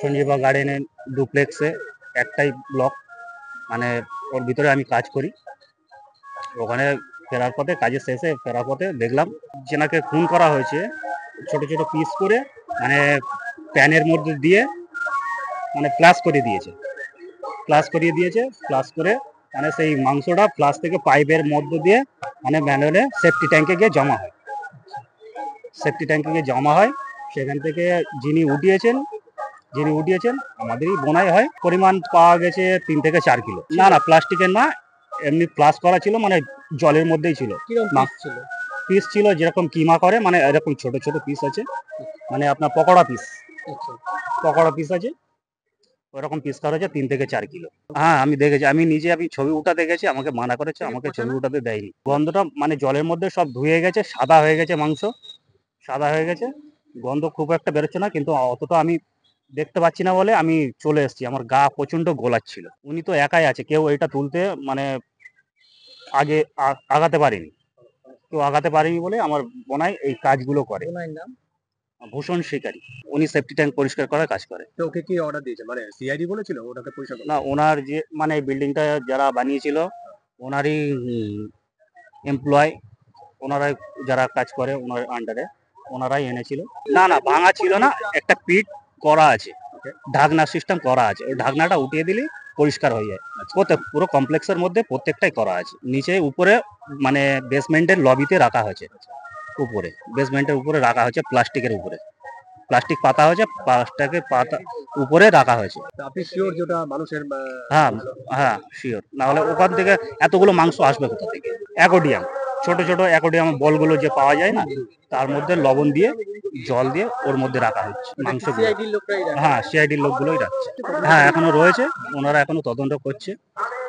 সঞ্জীবা গার্ডেনের ডুপ্লেক্সে একটাই ব্লক, মানে ওর ভিতরে আমি কাজ করি। ওখানে ফেরার পথে, কাজের শেষে ফেরার পথে দেখলাম যেনাকে খুন করা হয়েছে ছোট ছোট পিস করে, মানে প্যানের মধ্যে দিয়ে মানে ফ্লাশ করিয়ে দিয়েছে। ফ্লাশ করে মানে সেই মাংসটা ফ্লাশ থেকে পাইপের মধ্য দিয়ে মানে ম্যানুয়ালে সেফটি ট্যাঙ্কে গিয়ে জমা হয়। সেখান থেকে যিনি উঠিয়েছেন আমাদেরই বোনাই হয়। পরিমাণ পাওয়া গেছে 3 থেকে 4 কিলো। না প্লাস্টিকের না, এমনি ফ্লাশ করা ছিল, মানে জলের মধ্যেই ছিল। পিস ছিল যেরকম কিমা করে, মানে এরকম ছোট ছোট পিস আছে, মানে আপনার পকোড়া পিস আছে, ওরকম পিস করা হয়েছে 3 থেকে 4 কিলো। হ্যাঁ আমি দেখেছি, আমি ছবি উঠাতে গেছি, আমাকে মানা করেছে, আমাকে ছবি উঠাতে দেয়নি। গন্ধটা মানে জলের মধ্যে সব ধুয়ে গেছে, সাদা হয়ে গেছে, মাংস সাদা হয়ে গেছে, গন্ধ খুব একটা বেরোচ্ছে না, কিন্তু অতটা আমি দেখতে পাচ্ছি না বলে আমি চলে এসেছি। আমার গা প্রচন্ড গোলাচ্ছিল। উনি তো একাই আছে, কেউ এটা তুলতে মানে আগে আগাতে পারেনি বলে আমার বোনাই এই কাজগুলো করে। ভূষণ শিকারী, উনি সেফটি ট্যাঙ্ক পরিষ্কার করার কাজ করে। তো ওকে কি অর্ডার দিয়েছে, মানে সিআইডি বলেছিল ওটাকে পরিষ্কার করতে? না, ওনার যে মানে বিল্ডিংটা যারা বানিয়েছিল ওনারই এমপ্লয়, ওনারাই যারা কাজ করে ওনার আন্ডারে, ওনারাই এনেছিল। না ভাঙা ছিল না, একটা পিট করা আছে, ঢাকনা সিস্টেম করা আছে, ওই ঢাকনাটা উঠিয়ে দিলে পরিষ্কার হয়ে যায়। পুরো কমপ্লেক্সের মধ্যে প্রত্যেকটাই করা আছে। নিচে উপরে মানে বেসমেন্টের লবিতে রাখা হয়েছে, বেসমেন্টের উপরে রাখা হয়েছে, প্লাস্টিক পাতা হয়েছে, প্লাস্টিকের পাতা উপরে রাখা হয়েছে। আপনি শিওর যেটা মানুষের? হ্যাঁ শিওর, না হলে ওখান থেকে এতগুলো মাংস আসবে কোথা থেকে? অ্যাকোডিয়াম, ছোট ছোট অ্যাকোডিয়াম বলগুলো যে পাওয়া যায় না, তার মধ্যে লবণ দিয়ে জল দিয়ে ওর মধ্যে রাখা হচ্ছে মাংস। হ্যাঁ সিআইডির লোকগুলোই রাখছে। হ্যাঁ এখনো রয়েছে, ওনারা এখনো তদন্ত করছে।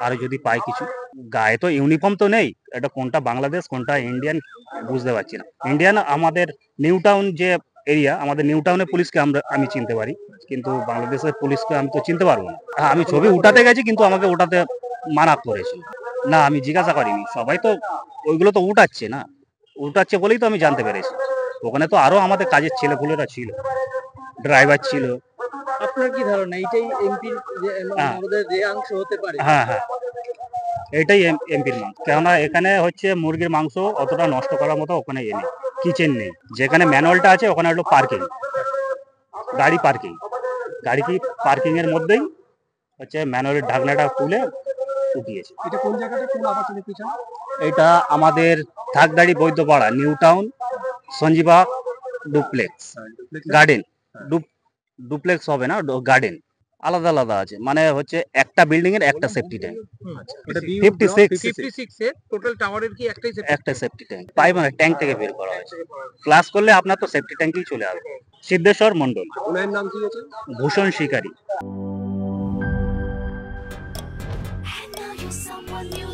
আর যদি পায় কিছু, গায়ে তো ইউনিফর্ম তো নেই, এটা কোনটা বাংলাদেশ কোনটা ইন্ডিয়ান বুঝতে পারছি না। ইন্ডিয়ান আমাদের নিউ টাউন যে এরিয়া, আমাদের নিউ টাউনের পুলিশকে আমি চিনতে পারি, কিন্তু বাংলাদেশের পুলিশকে আমি তো চিনতে পারবো না। হ্যাঁ আমি ছবি উঠাতে গেছি, কিন্তু আমাকে ওঠাতে মানা করেছে। না আমি জিজ্ঞাসা করিনি, সবাই তো ওইগুলো তো উঠাচ্ছে বলেই তো আমি জানতে পেরেছি। ওখানে তো আরো আমাদের কাজের ছেলেপুলেরা ছিল, ড্রাইভার ছিল। আপনার কি ধারণা এইটাই এমপির যে অংশ হতে পারে? হ্যাঁ এটাই এমপির মাংস, কেননা এখানে হচ্ছে মুরগির মাংস অতটা নষ্ট করার মতো ওখানে কিচেন নেই। যেখানে ম্যানুয়ালটা আছে ওখানে হলো গাড়ি পার্কিং এর মধ্যেই হচ্ছে ম্যানুয়ালের ঢাকনাটা তুলে উঠিয়েছে। এটা কোন জায়গাটা, কোন আবাসনের পিছনে? এটা আমাদের Thakdari Baidyapara, new town, Sanjiba duplex garden. Duplex হবে না, গার্ডেন আলাদা আলাদা আছে, মানে হচ্ছে একটা বিল্ডিং এর একটা সেফটি ট্যাঙ্ক। 56 এর টোটাল টাওয়ারের কি একটা সেফটি ট্যাঙ্ক পাইপ, মানে ট্যাঙ্ক থেকে বের করা হয়েছে। ক্লাস করলে আপনার তো সেফটি ট্যাঙ্কেই চলে আসবে। সিদ্ধেশ্বর মন্ডল। ওনার নাম কি আছে? ভূষণ শিকারী। And now you're someone new.